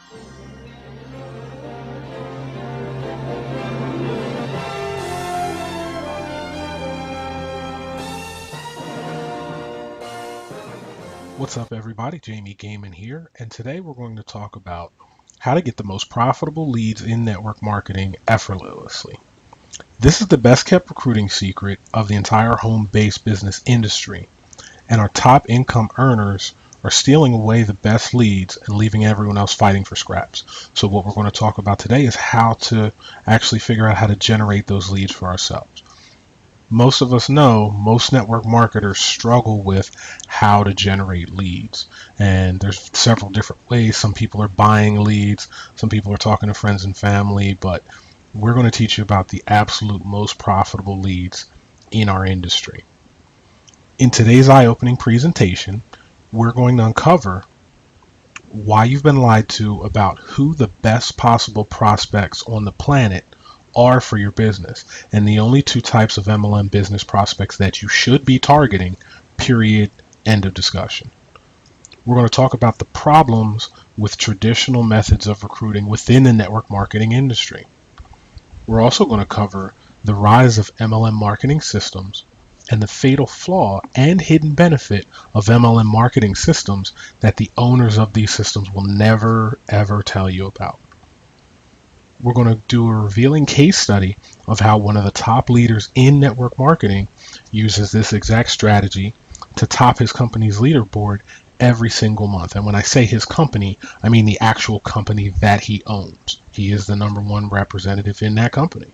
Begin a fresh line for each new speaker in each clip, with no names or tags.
What's up, everybody? Jamie Gaiman here, and today we're going to talk about how to get the most profitable leads in network marketing effortlessly. This is the best kept recruiting secret of the entire home-based business industry, and our top income earners are stealing away the best leads and leaving everyone else fighting for scraps. So what we're going to talk about today is how to actually figure out how to generate those leads for ourselves. Most of us know most network marketers struggle with how to generate leads. And there's several different ways. Some people are buying leads, some people are talking to friends and family, but we're going to teach you about the absolute most profitable leads in our industry. In today's eye-opening presentation, we're going to uncover why you've been lied to about who the best possible prospects on the planet are for your business, and the only two types of MLM business prospects that you should be targeting, period, end of discussion. We're going to talk about the problems with traditional methods of recruiting within the network marketing industry. We're also going to cover the rise of MLM marketing systems and the fatal flaw and hidden benefit of MLM marketing systems that the owners of these systems will never ever tell you about. We're going to do a revealing case study of how one of the top leaders in network marketing uses this exact strategy to top his company's leaderboard every single month. And when I say his company, I mean the actual company that he owns. He is the number one representative in that company.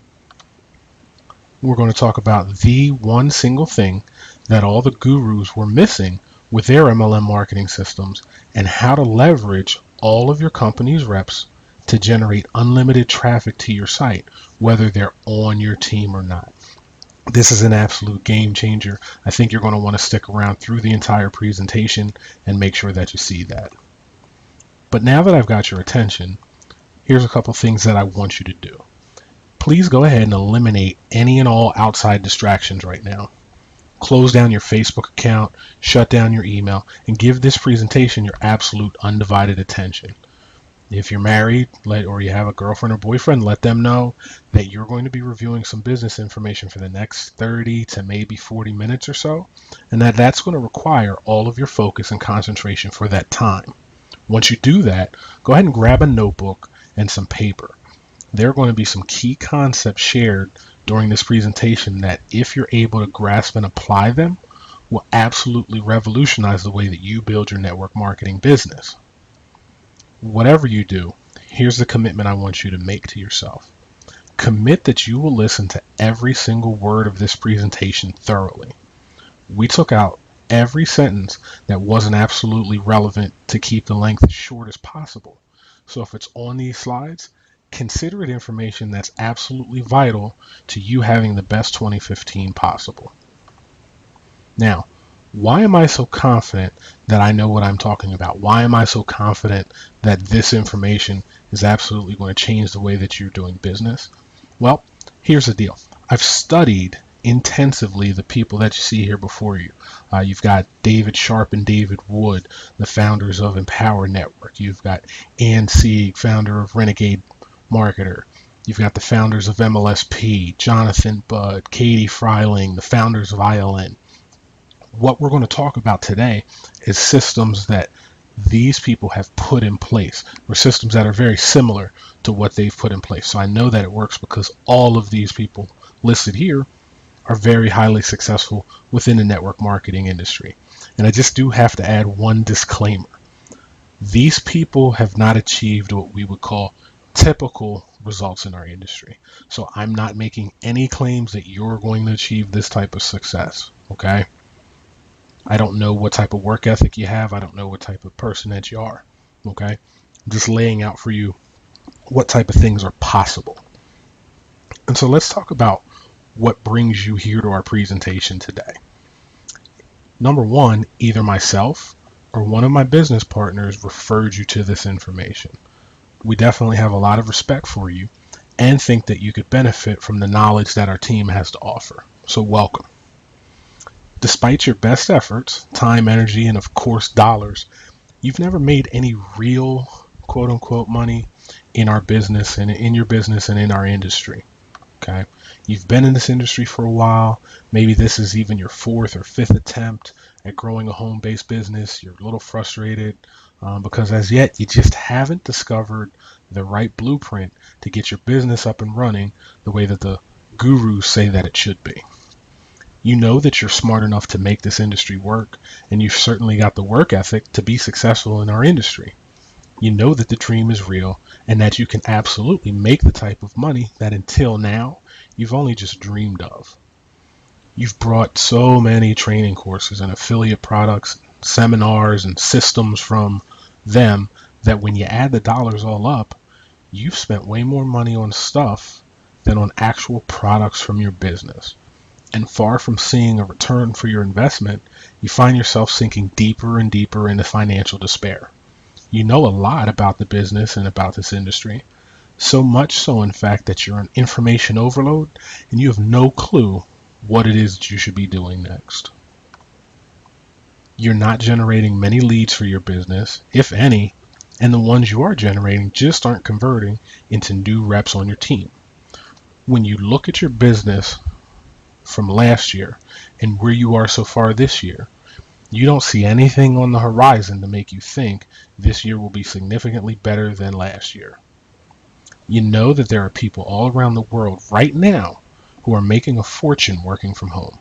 We're going to talk about the one single thing that all the gurus were missing with their MLM marketing systems and how to leverage all of your company's reps to generate unlimited traffic to your site, whether they're on your team or not. This is an absolute game changer. I think you're going to want to stick around through the entire presentation and make sure that you see that. But now that I've got your attention, here's a couple things that I want you to do. Please go ahead and eliminate any and all outside distractions right now. Close down your Facebook account, shut down your email, and give this presentation your absolute undivided attention. If you're married or you have a girlfriend or boyfriend, let them know that you're going to be reviewing some business information for the next 30 to maybe 40 minutes or so, and that's going to require all of your focus and concentration for that time. Once you do that, go ahead and grab a notebook and some paper. There are going to be some key concepts shared during this presentation that, if you're able to grasp and apply them, will absolutely revolutionize the way that you build your network marketing business. Whatever you do, here's the commitment I want you to make to yourself. Commit that you will listen to every single word of this presentation thoroughly. We took out every sentence that wasn't absolutely relevant to keep the length as short as possible. So if it's on these slides, consider it information that's absolutely vital to you having the best 2015 possible. Now, why am I so confident that I know what I'm talking about? Why am I so confident that this information is absolutely going to change the way that you're doing business? Well, here's the deal. I've studied intensively the people that you see here before you. You've got David Sharp and David Wood, the founders of Empower Network. You've got Ann Sieg, founder of Renegade Marketer. You've got the founders of MLSP, Jonathan Budd, Katie Freiling, the founders of ILN. What we're going to talk about today is systems that these people have put in place, or systems that are very similar to what they've put in place. So I know that it works because all of these people listed here are very highly successful within the network marketing industry. And I just do have to add one disclaimer. These people have not achieved what we would call typical results in our industry. So I'm not making any claims that you're going to achieve this type of success, okay? I don't know what type of work ethic you have. I don't know what type of person that you are, okay? I'm just laying out for you what type of things are possible. And so let's talk about what brings you here to our presentation today. Number one, either myself or one of my business partners referred you to this information. We definitely have a lot of respect for you and think that you could benefit from the knowledge that our team has to offer. So welcome. Despite your best efforts, time, energy, and of course dollars, you've never made any real quote unquote money in our business and in your business and in our industry. Okay. You've been in this industry for a while. Maybe this is even your fourth or fifth attempt at growing a home-based business. You're a little frustrated because as yet you just haven't discovered the right blueprint to get your business up and running the way that the gurus say that it should be. You know that you're smart enough to make this industry work, and you've certainly got the work ethic to be successful in our industry. You know that the dream is real and that you can absolutely make the type of money that until now you've only just dreamed of. You've brought so many training courses and affiliate products, seminars and systems from them that when you add the dollars all up, you've spent way more money on stuff than on actual products from your business. And far from seeing a return for your investment, you find yourself sinking deeper and deeper into financial despair. You know a lot about the business and about this industry, so much so in fact that you're on information overload and you have no clue what it is that you should be doing next. You're not generating many leads for your business, if any, and the ones you are generating just aren't converting into new reps on your team. When you look at your business from last year and where you are so far this year, you don't see anything on the horizon to make you think this year will be significantly better than last year. You know that there are people all around the world right now who are making a fortune working from home.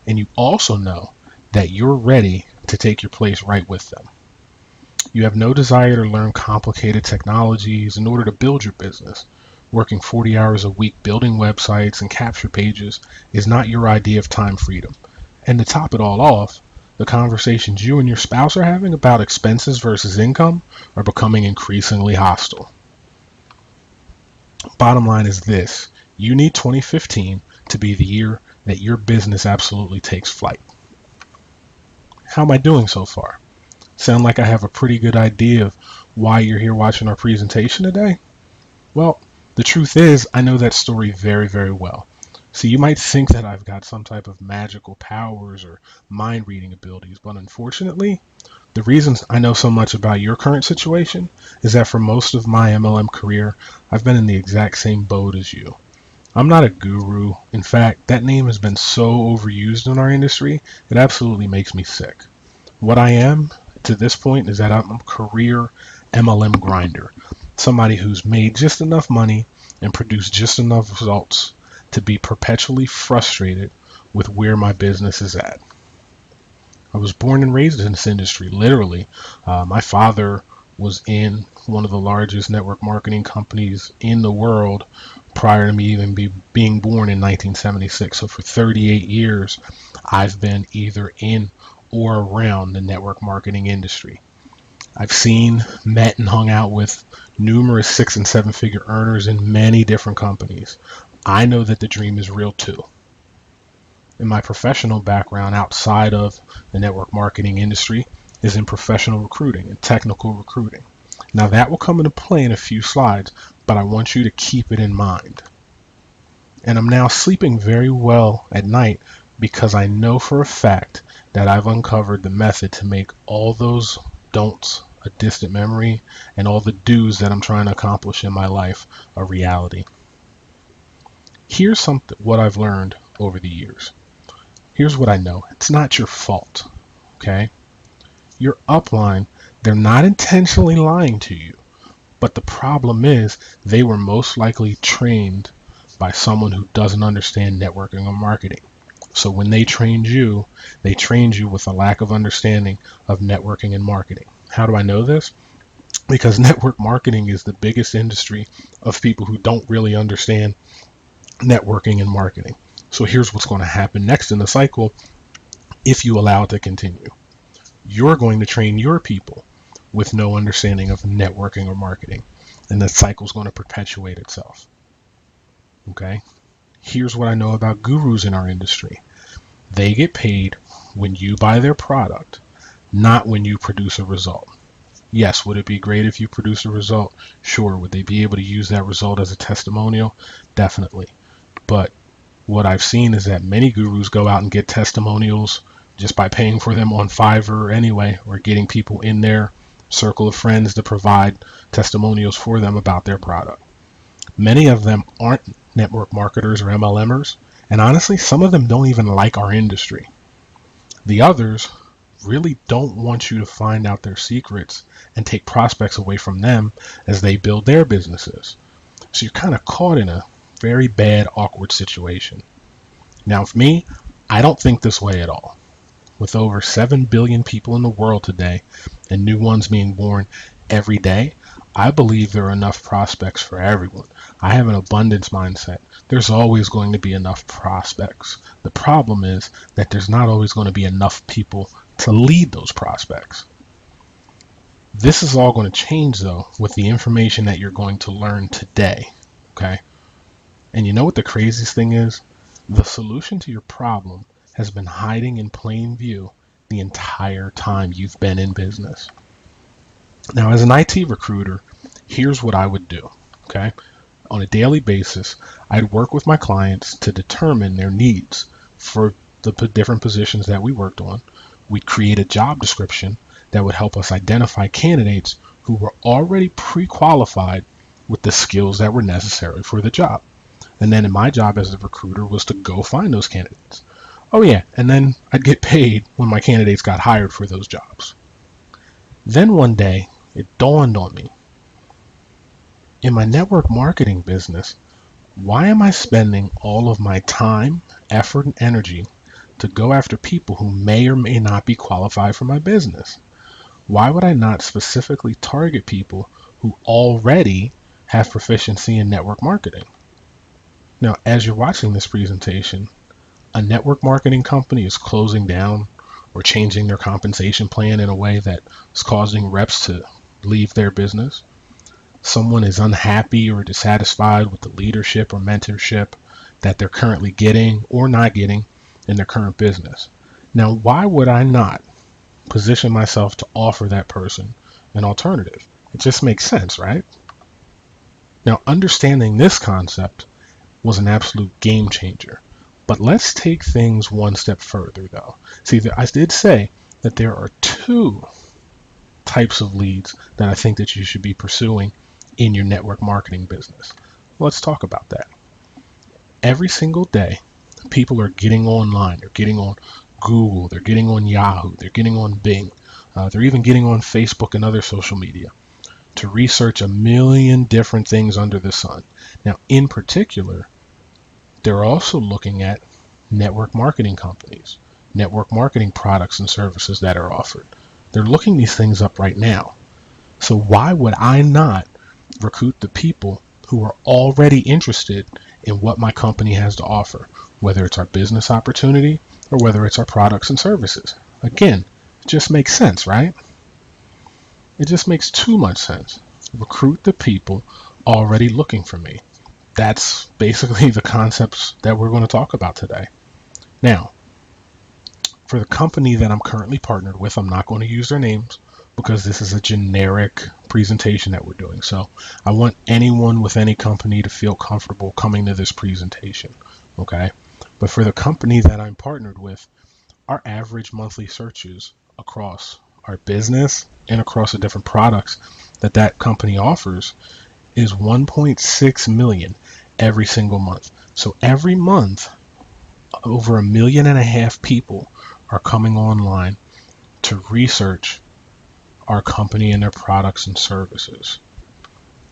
And you also know that you're ready to take your place right with them. You have no desire to learn complicated technologies in order to build your business. Working 40 hours a week building websites and capture pages is not your idea of time freedom. And to top it all off, the conversations you and your spouse are having about expenses versus income are becoming increasingly hostile. Bottom line is this: you need 2015 to be the year that your business absolutely takes flight. How am I doing so far? Sound like I have a pretty good idea of why you're here watching our presentation today? Well, the truth is, I know that story very, very well. So you might think that I've got some type of magical powers or mind reading abilities, but unfortunately, the reasons I know so much about your current situation is that for most of my MLM career, I've been in the exact same boat as you. I'm not a guru. In fact, that name has been so overused in our industry, it absolutely makes me sick. What I am to this point is that I'm a career MLM grinder, somebody who's made just enough money and produced just enough results to be perpetually frustrated with where my business is at. I was born and raised in this industry, literally. My father was in one of the largest network marketing companies in the world prior to me even being born in 1976. So for 38 years, I've been either in or around the network marketing industry. I've seen, met, and hung out with numerous 6- and 7-figure earners in many different companies. I know that the dream is real too. In my professional background outside of the network marketing industry is in professional recruiting and technical recruiting. Now that will come into play in a few slides, but I want you to keep it in mind. And I'm now sleeping very well at night because I know for a fact that I've uncovered the method to make all those don'ts a distant memory and all the do's that I'm trying to accomplish in my life a reality. Here's what I've learned over the years. Here's what I know. It's not your fault, okay? Your upline, they're not intentionally lying to you, but the problem is they were most likely trained by someone who doesn't understand networking or marketing. So when they trained you with a lack of understanding of networking and marketing. How do I know this? Because network marketing is the biggest industry of people who don't really understand networking and marketing. So here's what's going to happen next in the cycle if you allow it to continue. You're going to train your people with no understanding of networking or marketing, and the cycle is going to perpetuate itself. Okay? Here's what I know about gurus in our industry. They get paid when you buy their product, not when you produce a result. Yes, would it be great if you produce a result? Sure. Would they be able to use that result as a testimonial? Definitely. But what I've seen is that many gurus go out and get testimonials just by paying for them on Fiverr anyway, or getting people in their circle of friends to provide testimonials for them about their product. Many of them aren't network marketers or MLMers, and honestly, some of them don't even like our industry. The others really don't want you to find out their secrets and take prospects away from them as they build their businesses. So you're kind of caught in a very bad, awkward situation. Now, for me, I don't think this way at all. With over 7 billion people in the world today and new ones being born every day, I believe there are enough prospects for everyone. I have an abundance mindset. There's always going to be enough prospects. The problem is that there's not always going to be enough people to lead those prospects. This is all going to change, though, with the information that you're going to learn today. Okay? And you know what the craziest thing is? The solution to your problem has been hiding in plain view the entire time you've been in business. Now, as an IT recruiter, here's what I would do. Okay? On a daily basis, I'd work with my clients to determine their needs for the different positions that we worked on. We'd create a job description that would help us identify candidates who were already pre-qualified with the skills that were necessary for the job. And then my job as a recruiter was to go find those candidates. Oh yeah, and then I'd get paid when my candidates got hired for those jobs. Then one day, it dawned on me. In my network marketing business, why am I spending all of my time, effort, and energy to go after people who may or may not be qualified for my business? Why would I not specifically target people who already have proficiency in network marketing? Now, as you're watching this presentation, a network marketing company is closing down or changing their compensation plan in a way that is causing reps to leave their business. Someone is unhappy or dissatisfied with the leadership or mentorship that they're currently getting or not getting in their current business. Now, why would I not position myself to offer that person an alternative? It just makes sense, right? Now, understanding this concept was an absolute game changer. But let's take things one step further, though. See, I did say that there are two types of leads that I think that you should be pursuing in your network marketing business. Let's talk about that. Every single day, people are getting online. They're getting on Google. They're getting on Yahoo. They're getting on Bing. They're even getting on Facebook and other social media to research a million different things under the sun. Now, in particular, they're also looking at network marketing companies, network marketing products and services that are offered. They're looking these things up right now. So why would I not recruit the people who are already interested in what my company has to offer, whether it's our business opportunity or whether it's our products and services? Again, it just makes sense, right? It just makes too much sense. Recruit the people already looking for me. That's basically the concepts that we're going to talk about today. Now, for the company that I'm currently partnered with, I'm not going to use their names because this is a generic presentation that we're doing. So I want anyone with any company to feel comfortable coming to this presentation, okay? But for the company that I'm partnered with, our average monthly searches across our business and across the different products that that company offers is 1.6 million every single month. So every month, over 1.5 million people are coming online to research our company and their products and services.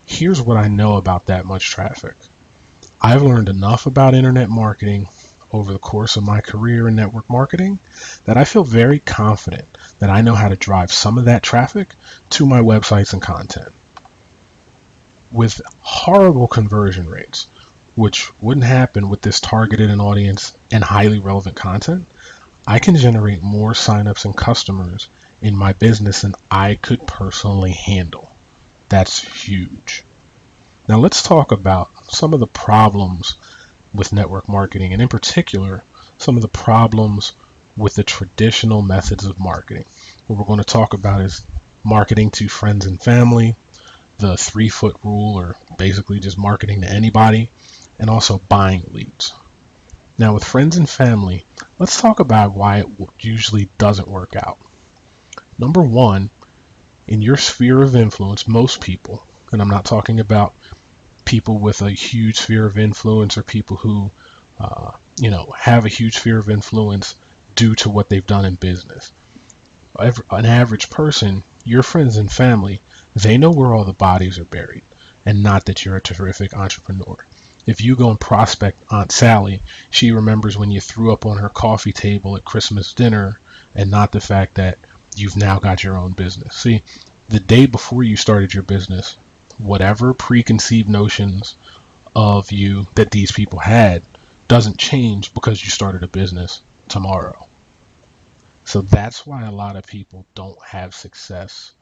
Here's what I know about that much traffic. I've learned enough about internet marketing over the course of my career in network marketing that I feel very confident that I know how to drive some of that traffic to my websites and content. With horrible conversion rates, which wouldn't happen with this targeted and audience and highly relevant content, I can generate more signups and customers in my business than I could personally handle. That's huge. Now let's talk about some of the problems with network marketing, and in particular, some of the problems with the traditional methods of marketing. What we're going to talk about is marketing to friends and family, the 3-foot rule, or basically just marketing to anybody, and also buying leads. Now with friends and family, let's talk about why it usually doesn't work out. Number one, In your sphere of influence, most people, and I'm not talking about people with a huge sphere of influence or people who, have a huge sphere of influence due to what they've done in business. An average person, your friends and family, they know where all the bodies are buried, and not that you're a terrific entrepreneur. If you go and prospect Aunt Sally, she remembers when you threw up on her coffee table at Christmas dinner, and not the fact that you've now got your own business. See, the day before you started your business, whatever preconceived notions of you that these people had doesn't change because you started a business tomorrow. So that's why a lot of people don't have success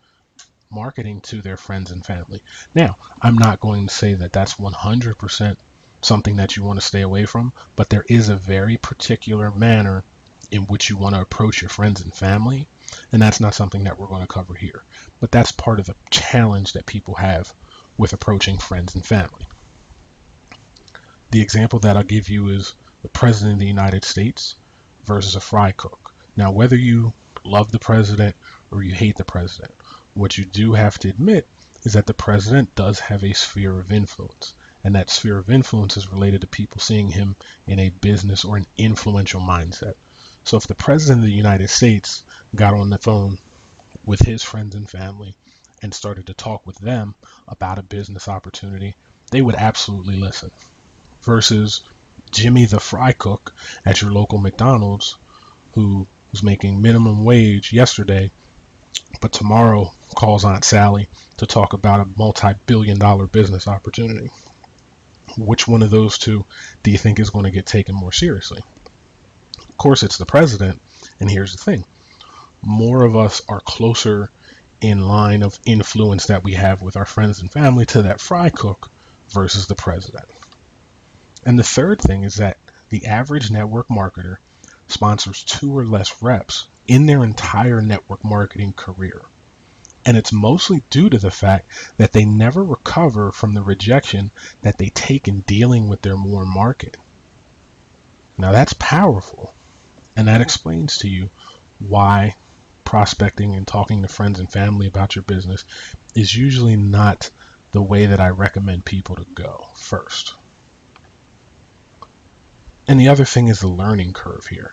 marketing to their friends and family. Now, I'm not going to say that that's 100% something that you want to stay away from, but there is a very particular manner in which you want to approach your friends and family, and that's not something that we're going to cover here. But that's part of the challenge that people have with approaching friends and family. The example that I'll give you is the President of the United States versus a fry cook. Now, whether you love the president or you hate the president, what you do have to admit is that the president does have a sphere of influence, and that sphere of influence is related to people seeing him in a business or an influential mindset. So if the president of the United States got on the phone with his friends and family and started to talk with them about a business opportunity, they would absolutely listen. Versus Jimmy the fry cook at your local McDonald's, who was making minimum wage yesterday, but tomorrow calls Aunt Sally to talk about a multi-billion-dollar business opportunity. Which one of those two do you think is going to get taken more seriously? Of course, it's the president, and here's the thing. More of us are closer in line of influence that we have with our friends and family to that fry cook versus the president. And the third thing is that the average network marketer sponsors 2 or less reps in their entire network marketing career. And it's mostly due to the fact that they never recover from the rejection that they take in dealing with their warm market. Now that's powerful. And that explains to you why prospecting and talking to friends and family about your business is usually not the way that I recommend people to go first. And the other thing is the learning curve here.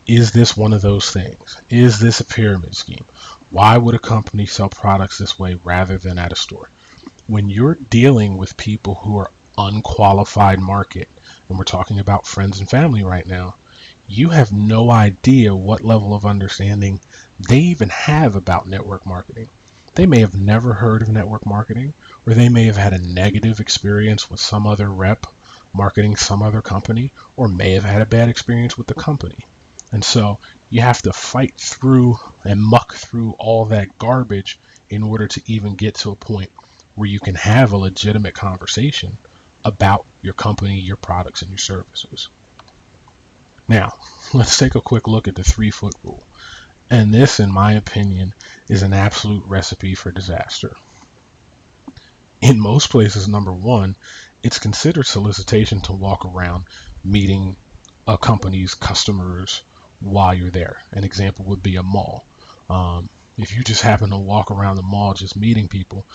Is this one of those things? Is this a pyramid scheme? Why would a company sell products this way rather than at a store? When you're dealing with people who are unqualified market, and we're talking about friends and family right now, you have no idea what level of understanding they even have about network marketing. They may have never heard of network marketing, or they may have had a negative experience with some other rep marketing some other company, or may have had a bad experience with the company. And so you have to fight through and muck through all that garbage in order to even get to a point where you can have a legitimate conversation about your company, your products, and your services. Now, let's take a quick look at the 3-foot rule. And this, in my opinion, is an absolute recipe for disaster. In most places, number one, it's considered solicitation to walk around meeting a company's customers while you're there. An example would be a mall. If you just happen to walk around the mall just meeting people,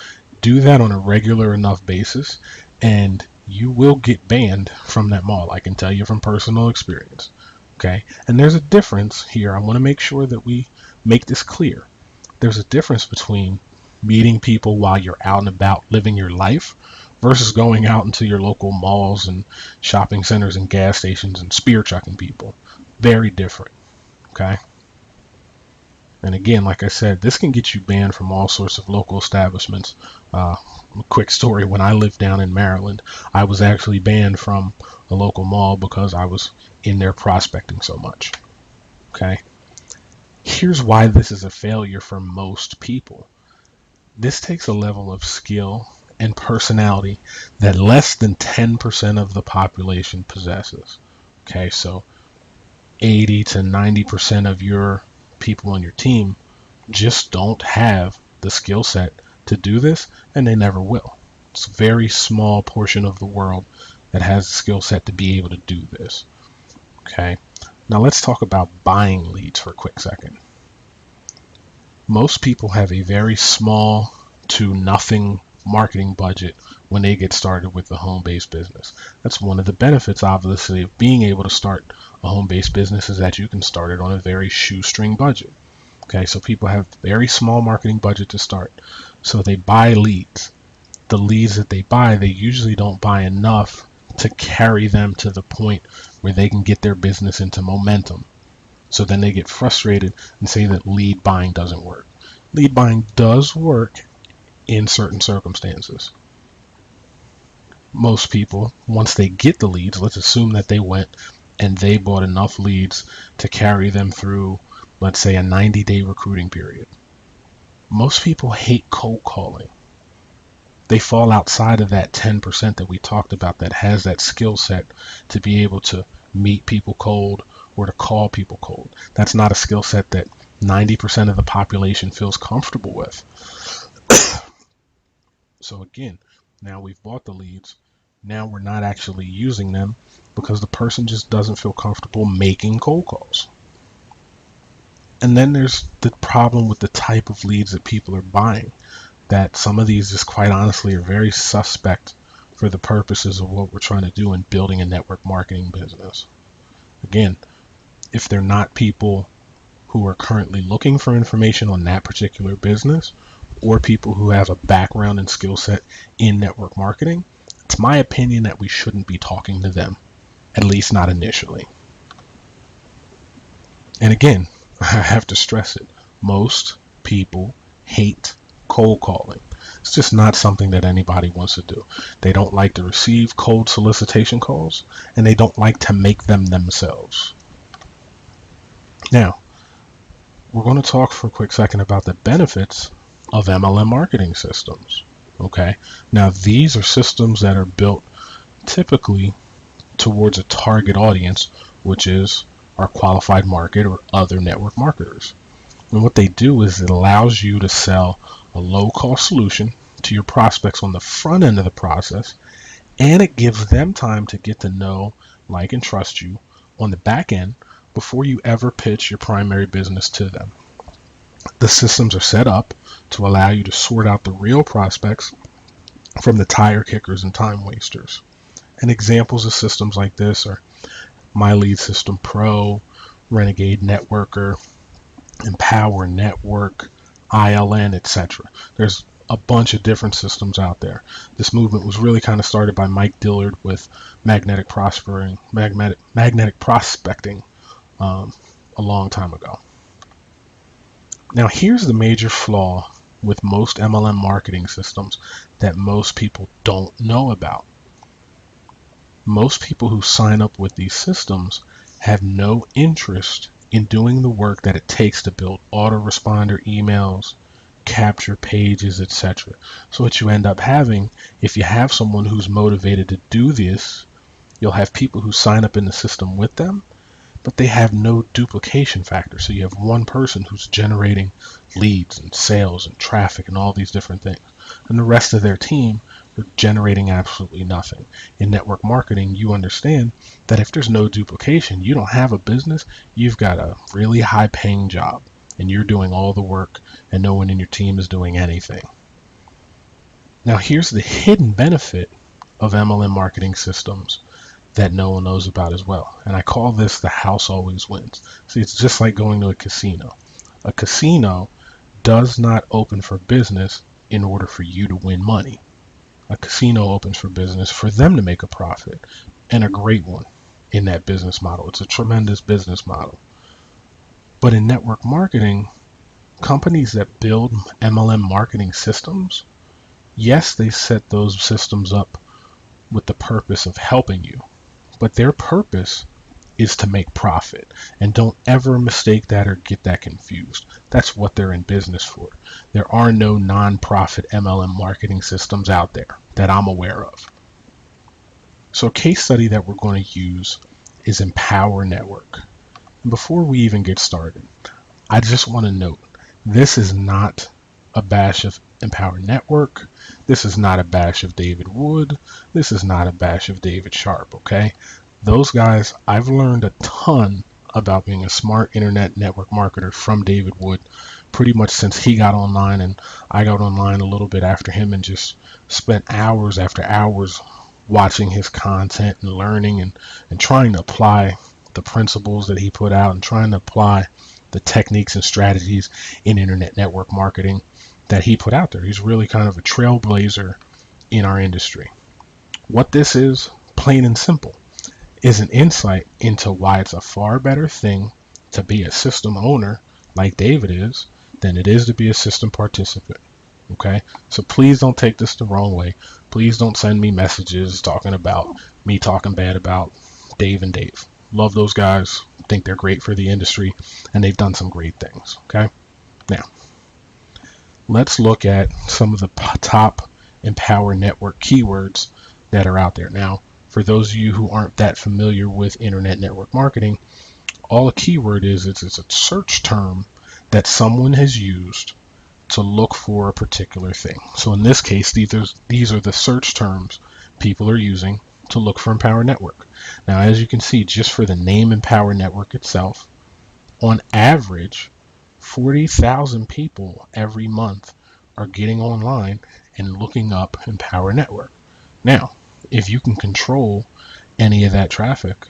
do that on a regular enough basis, and you will get banned from that mall. I can tell you from personal experience. Okay? And there's a difference here. I want to make sure that we make this clear. There's a difference between meeting people while you're out and about living your life versus going out into your local malls and shopping centers and gas stations and spear chucking people. Very different. Okay? And again, like I said, this can get you banned from all sorts of local establishments. A quick story, when I lived down in Maryland, I was actually banned from a local mall because I was in there prospecting so much. Okay? Here's why this is a failure for most people. This takes a level of skill and personality that less than 10% of the population possesses. Okay, so 80 to 90% of your people on your team just don't have the skill set to do this, and they never will. It's a very small portion of the world that has the skill set to be able to do this. Okay, now let's talk about buying leads for a quick second. Most people have a very small to nothing marketing budget when they get started with a home-based business. That's one of the benefits, obviously, of being able to start a home-based business, is that you can start it on a very shoestring budget. Okay, so people have very small marketing budget to start. So they buy leads. The leads that they buy, they usually don't buy enough to carry them to the point where they can get their business into momentum. So then they get frustrated and say that lead buying doesn't work. Lead buying does work in certain circumstances. Most people, once they get the leads, let's assume that they went and they bought enough leads to carry them through, let's say, a 90-day recruiting period. Most people hate cold calling. They fall outside of that 10% that we talked about that has that skill set to be able to meet people cold or to call people cold. That's not a skill set that 90% of the population feels comfortable with. So again, now we've bought the leads. Now we're not actually using them because the person just doesn't feel comfortable making cold calls. And then there's the problem with the type of leads that people are buying, that some of these just quite honestly are very suspect for the purposes of what we're trying to do in building a network marketing business. Again, if they're not people who are currently looking for information on that particular business, or people who have a background and skill set in network marketing, it's my opinion that we shouldn't be talking to them, at least not initially. And again, I have to stress it, most people hate cold calling. It's just not something that anybody wants to do. They don't like to receive cold solicitation calls, and they don't like to make them themselves. Now, we're going to talk for a quick second about the benefits of MLM marketing systems. Okay, now these are systems that are built typically towards a target audience, which is our qualified market or other network marketers. And what they do is it allows you to sell a low-cost solution to your prospects on the front end of the process, and it gives them time to get to know, like, and trust you on the back end before you ever pitch your primary business to them. The systems are set up to allow you to sort out the real prospects from the tire kickers and time wasters. And examples of systems like this are My Lead System Pro, Renegade Networker, Empower Network, ILN, etc. There's a bunch of different systems out there. This movement was really kind of started by Mike Dillard with magnetic prospecting a long time ago. Now here's the major flaw with most MLM marketing systems that most people don't know about. Most people who sign up with these systems have no interest in doing the work that it takes to build autoresponder emails, capture pages, etc. So what you end up having, if you have someone who's motivated to do this, you'll have people who sign up in the system with them, but they have no duplication factor. So you have one person who's generating leads and sales and traffic and all these different things, and the rest of their team are generating absolutely nothing. In network marketing, you understand that if there's no duplication, you don't have a business, you've got a really high paying job and you're doing all the work and no one in your team is doing anything. Now here's the hidden benefit of MLM marketing systems that no one knows about as well. And I call this the house always wins. See, it's just like going to a casino. A casino does not open for business in order for you to win money. A casino opens for business for them to make a profit, and a great one in that business model. It's a tremendous business model. But in network marketing, companies that build MLM marketing systems, yes, they set those systems up with the purpose of helping you, but their purpose is to make profit. And don't ever mistake that or get that confused. That's what they're in business for. There are no non-profit MLM marketing systems out there that I'm aware of. So a case study that we're going to use is Empower Network. And before we even get started, I just want to note, this is not a bash of Empower Network. This is not a bash of David Wood. This is not a bash of David Sharp, okay? Those guys, I've learned a ton about being a smart internet network marketer from David Wood pretty much since he got online, and I got online a little bit after him, and just spent hours after hours watching his content and learning and trying to apply the principles that he put out and trying to apply the techniques and strategies in internet network marketing that he put out there. He's really kind of a trailblazer in our industry. What this is, plain and simple, is an insight into why it's a far better thing to be a system owner like David is than it is to be a system participant. Okay, so please don't take this the wrong way. Please don't send me messages talking about me talking bad about Dave and Dave. Love those guys, think they're great for the industry, and they've done some great things. Okay, now let's look at some of the top Empower Network keywords that are out there. Now, for those of you who aren't that familiar with internet network marketing, all a keyword is, it's a search term that someone has used to look for a particular thing. So in this case, these are the search terms people are using to look for Empower Network. Now, as you can see, just for the name Empower Network itself, on average, 40,000 people every month are getting online and looking up Empower Network. Now, if you can control any of that traffic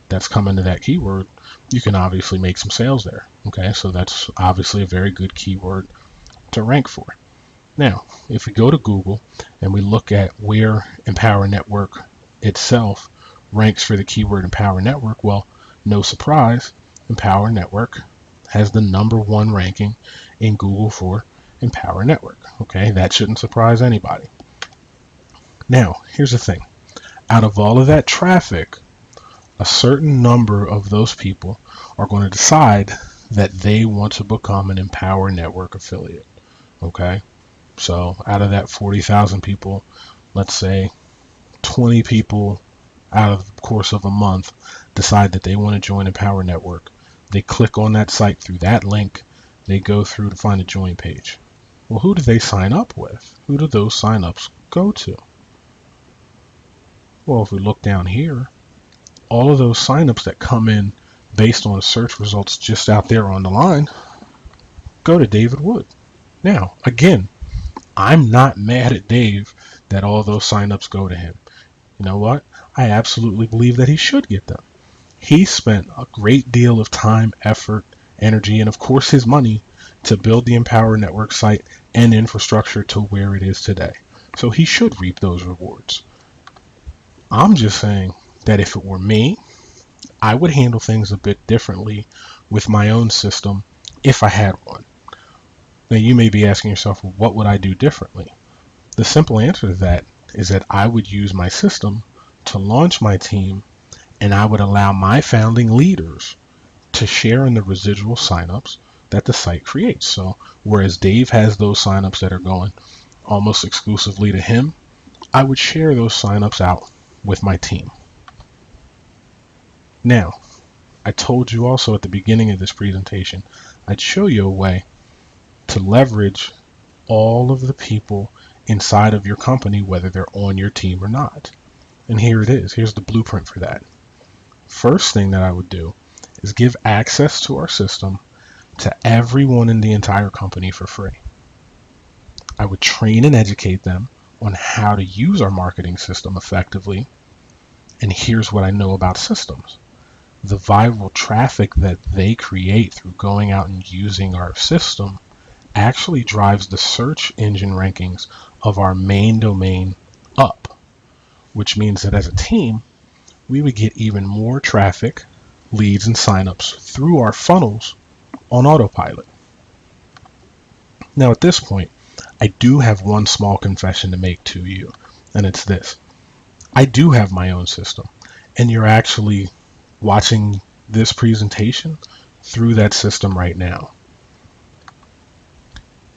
that's coming to that keyword, you can obviously make some sales there. Okay, so that's obviously a very good keyword to rank for. Now, if we go to Google and we look at where Empower Network itself ranks for the keyword Empower Network, well, no surprise, Empower Network has the #1 ranking in Google for Empower Network. Okay, that shouldn't surprise anybody. Now, here's the thing. Out of all of that traffic, a certain number of those people are going to decide that they want to become an Empower Network affiliate. Okay, so out of that 40,000 people, let's say 20 people out of the course of a month decide that they want to join Empower Network. They click on that site through that link. They go through to find a join page. Well, who do they sign up with? Who do those signups go to? Well, if we look down here, all of those signups that come in based on search results just out there on the line go to David Wood. Now, again, I'm not mad at Dave that all those signups go to him. You know what? I absolutely believe that he should get them. He spent a great deal of time, effort, energy, and of course his money to build the Empower Network site and infrastructure to where it is today. So he should reap those rewards. I'm just saying that if it were me, I would handle things a bit differently with my own system if I had one. Now, you may be asking yourself, well, what would I do differently? The simple answer to that is that I would use my system to launch my team, and I would allow my founding leaders to share in the residual signups that the site creates. So whereas Dave has those signups that are going almost exclusively to him, I would share those signups out with my team. Now, I told you also at the beginning of this presentation, I'd show you a way to leverage all of the people inside of your company, whether they're on your team or not. And here it is. Here's the blueprint for that. First thing that I would do is give access to our system to everyone in the entire company for free. I would train and educate them on how to use our marketing system effectively. And here's what I know about systems. The viral traffic that they create through going out and using our system actually drives the search engine rankings of our main domain up, which means that as a team, we would get even more traffic, leads, and signups through our funnels on autopilot. Now, at this point, I do have one small confession to make to you, and it's this. I do have my own system, and you're actually watching this presentation through that system right now.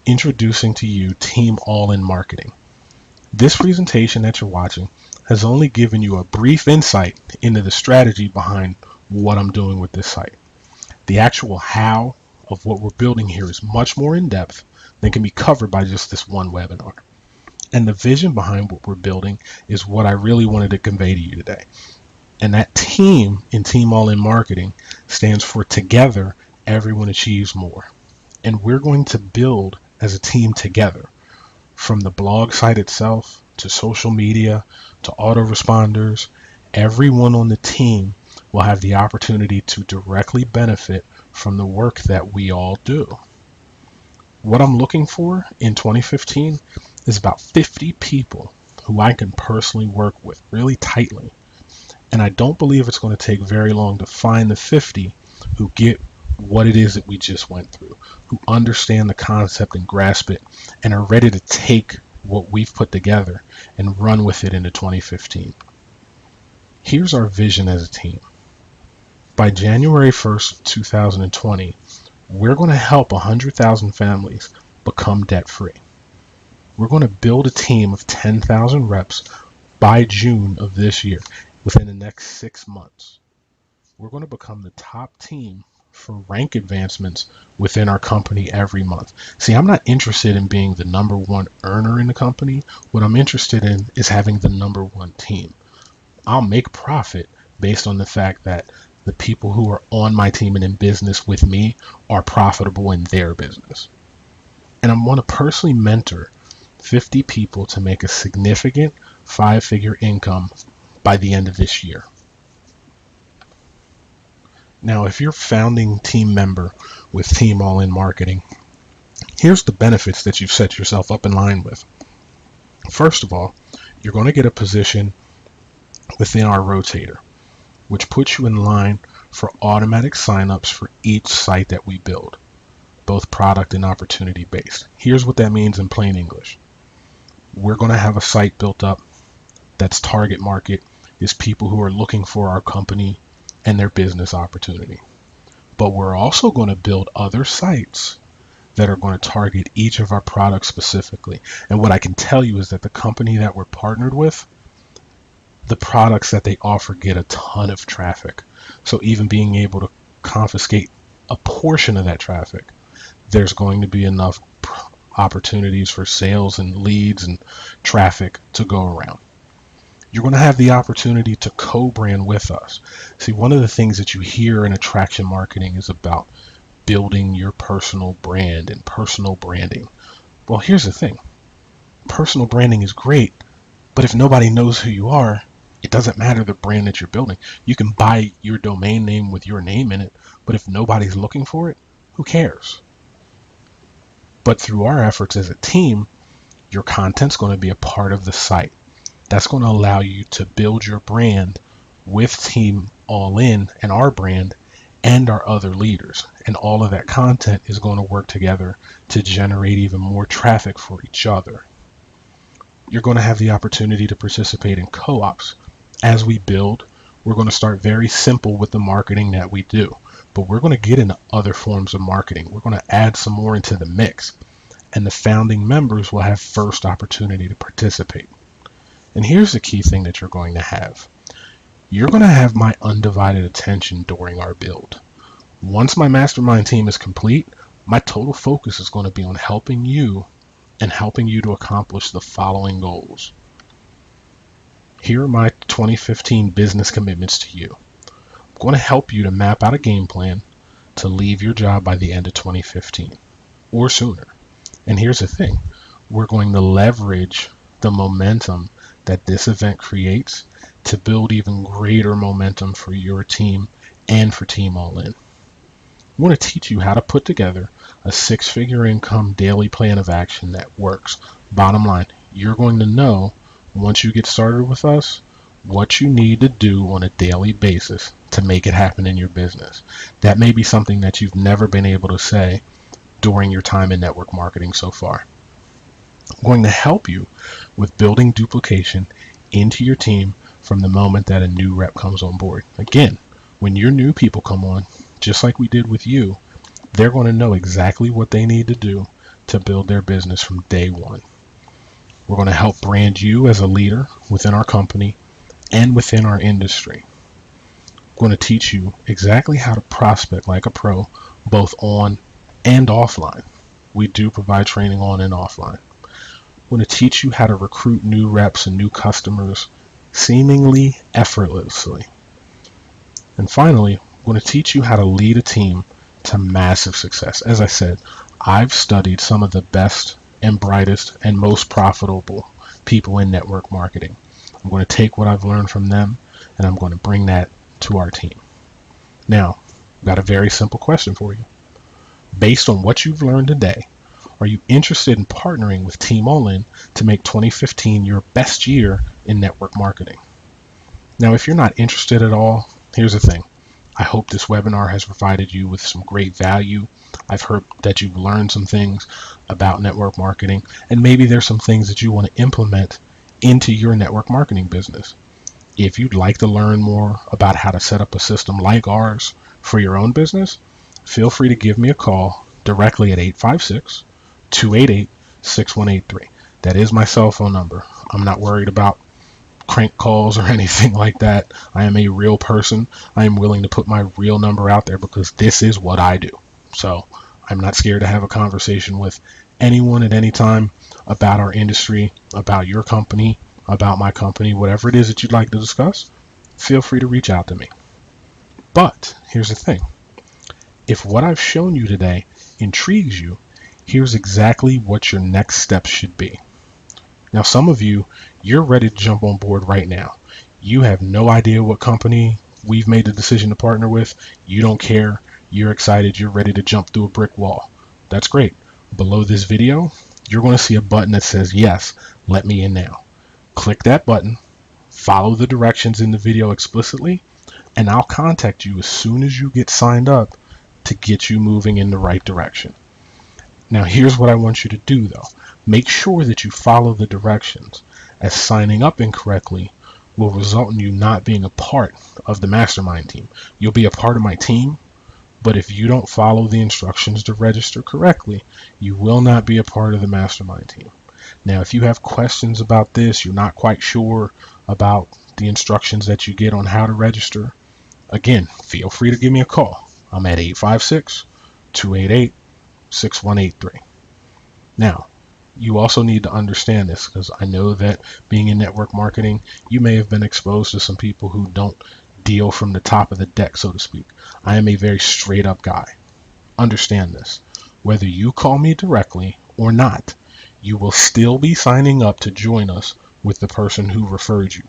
Introducing to you Team All-In Marketing. This presentation that you're watching has only given you a brief insight into the strategy behind what I'm doing with this site. The actual how of what we're building here is much more in depth than can be covered by just this one webinar. And the vision behind what we're building is what I really wanted to convey to you today. And that team in Team All-In Marketing stands for together, everyone achieves more. And we're going to build as a team together, from the blog site itself to social media to autoresponders. Everyone on the team will have the opportunity to directly benefit from the work that we all do. What I'm looking for in 2015 is about 50 people who I can personally work with really tightly. And I don't believe it's going to take very long to find the 50 who get what it is that we just went through, who understand the concept and grasp it, and are ready to take what we've put together and run with it into 2015. Here's our vision as a team. By January 1st, 2020, we're going to help 100,000 families become debt-free. We're going to build a team of 10,000 reps by June of this year, within the next 6 months. We're going to become the top team for rank advancements within our company every month. See, I'm not interested in being the number one earner in the company. What I'm interested in is having the number one team. I'll make profit based on the fact that the people who are on my team and in business with me are profitable in their business. And I want to personally mentor 50 people to make a significant 5-figure income by the end of this year. Now, if you're a founding team member with Team All In Marketing, here's the benefits that you've set yourself up in line with. First of all, you're going to get a position within our rotator, which puts you in line for automatic signups for each site that we build, both product and opportunity based. Here's what that means in plain English. We're going to have a site built up that's target market is people who are looking for our company and their business opportunity. But we're also going to build other sites that are going to target each of our products specifically. And what I can tell you is that the company that we're partnered with, the products that they offer get a ton of traffic. So even being able to confiscate a portion of that traffic, there's going to be enough opportunities for sales and leads and traffic to go around. You're going to have the opportunity to co-brand with us. See, one of the things that you hear in attraction marketing is about building your personal brand and personal branding. Well, here's the thing. Personal branding is great, but if nobody knows who you are, it doesn't matter the brand that you're building. You can buy your domain name with your name in it, but if nobody's looking for it, who cares? But through our efforts as a team, your content's going to be a part of the site. That's going to allow you to build your brand with Team All In and our brand and our other leaders. And all of that content is going to work together to generate even more traffic for each other. You're going to have the opportunity to participate in co-ops. As we build, we're going to start very simple with the marketing that we do, but we're going to get into other forms of marketing. We're going to add some more into the mix, and the founding members will have first opportunity to participate. And here's the key thing that you're going to have. You're going to have my undivided attention during our build. Once my mastermind team is complete, my total focus is going to be on helping you and helping you to accomplish the following goals. Here are my 2015 business commitments to you. I'm going to help you to map out a game plan to leave your job by the end of 2015 or sooner. And here's the thing. We're going to leverage the momentum that this event creates to build even greater momentum for your team and for Team All In. I want to teach you how to put together a 6-figure income daily plan of action that works. Bottom line, you're going to know once you get started with us what you need to do on a daily basis to make it happen in your business. That may be something that you've never been able to say during your time in network marketing so far. I'm going to help you with building duplication into your team from the moment that a new rep comes on board. Again, when your new people come on, just like we did with you, they're going to know exactly what they need to do to build their business from day one. We're going to help brand you as a leader within our company and within our industry. I'm going to teach you exactly how to prospect like a pro, both on and offline. We do provide training on and offline. I'm going to teach you how to recruit new reps and new customers seemingly effortlessly. And finally, I'm going to teach you how to lead a team to massive success. As I said, I've studied some of the best and brightest and most profitable people in network marketing. I'm going to take what I've learned from them and I'm going to bring that to our team. Now, I've got a very simple question for you. Based on what you've learned today, are you interested in partnering with Team All-In to make 2015 your best year in network marketing? Now, if you're not interested at all, here's the thing. I hope this webinar has provided you with some great value. I've heard that you've learned some things about network marketing, and maybe there's some things that you want to implement into your network marketing business. If you'd like to learn more about how to set up a system like ours for your own business, feel free to give me a call directly at 856-288-6183. That is my cell phone number. I'm not worried about crank calls or anything like that. I am a real person. I am willing to put my real number out there because this is what I do. So I'm not scared to have a conversation with anyone at any time about our industry, about your company, about my company, whatever it is that you'd like to discuss. Feel free to reach out to me. But here's the thing. If what I've shown you today intrigues you, here's exactly what your next steps should be. Now, some of you, you're ready to jump on board right now. You have no idea what company we've made the decision to partner with. You don't care. You're excited. You're ready to jump through a brick wall. That's great. Below this video, you're going to see a button that says, yes, let me in now. Click that button, follow the directions in the video explicitly, and I'll contact you as soon as you get signed up to get you moving in the right direction. Now, here's what I want you to do, though. Make sure that you follow the directions, as signing up incorrectly will result in you not being a part of the mastermind team. You'll be a part of my team, but if you don't follow the instructions to register correctly, you will not be a part of the mastermind team. Now, if you have questions about this, you're not quite sure about the instructions that you get on how to register, again, feel free to give me a call. I'm at 856-288-6183. Now, you also need to understand this because I know that being in network marketing, you may have been exposed to some people who don't deal from the top of the deck, so to speak. I am a very straight up guy. Understand this. Whether you call me directly or not, you will still be signing up to join us with the person who referred you.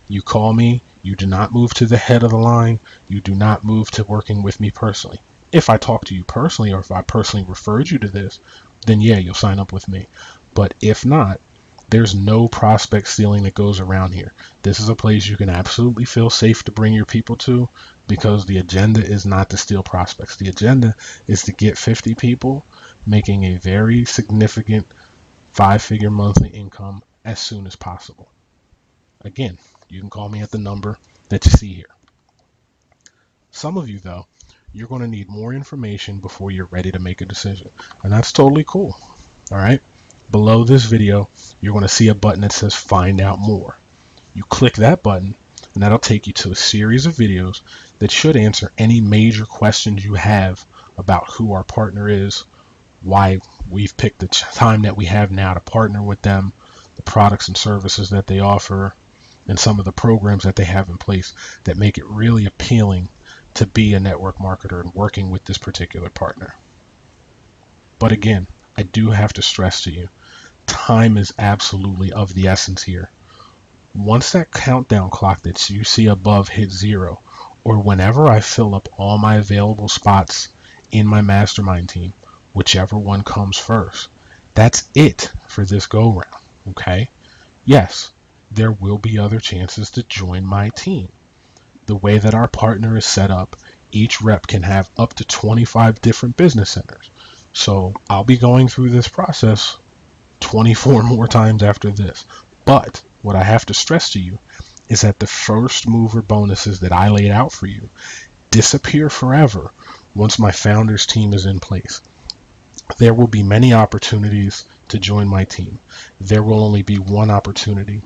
You call me, you do not move to the head of the line, you do not move to working with me personally. If I talk to you personally or if I personally referred you to this, then yeah, you'll sign up with me. But if not, there's no prospect stealing that goes around here. This is a place you can absolutely feel safe to bring your people to because the agenda is not to steal prospects. The agenda is to get 50 people making a very significant 5-figure monthly income as soon as possible. Again, you can call me at the number that you see here. Some of you, though, you're going to need more information before you're ready to make a decision, and that's totally cool. All right. Below this video, you're going to see a button that says find out more. You click that button and that'll take you to a series of videos that should answer any major questions you have about who our partner is, why we've picked the time that we have now to partner with them, the products and services that they offer, and some of the programs that they have in place that make it really appealing to be a network marketer and working with this particular partner. But again, I do have to stress to you, time is absolutely of the essence here. Once that countdown clock that you see above hits 0, or whenever I fill up all my available spots in my mastermind team, whichever one comes first, that's it for this go round. Okay? Yes, there will be other chances to join my team. The way that our partner is set up, each rep can have up to 25 different business centers. So I'll be going through this process 24 more times after this. But what I have to stress to you is that the first mover bonuses that I laid out for you disappear forever once my founders team is in place. There will be many opportunities to join my team. There will only be one opportunity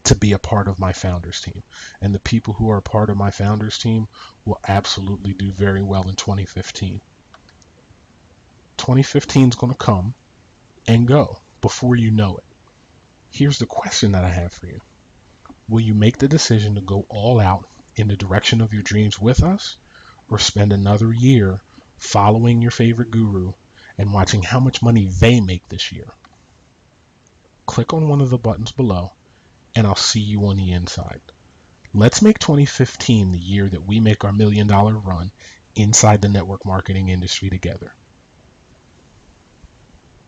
to be a part of my founders team. And the people who are a part of my founders team will absolutely do very well in 2015. 2015 is going to come and go before you know it. Here's the question that I have for you. Will you make the decision to go all out in the direction of your dreams with us? or spend another year following your favorite guru and watching how much money they make this year? Click on one of the buttons below and I'll see you on the inside. Let's make 2015 the year that we make our $1 million run inside the network marketing industry together.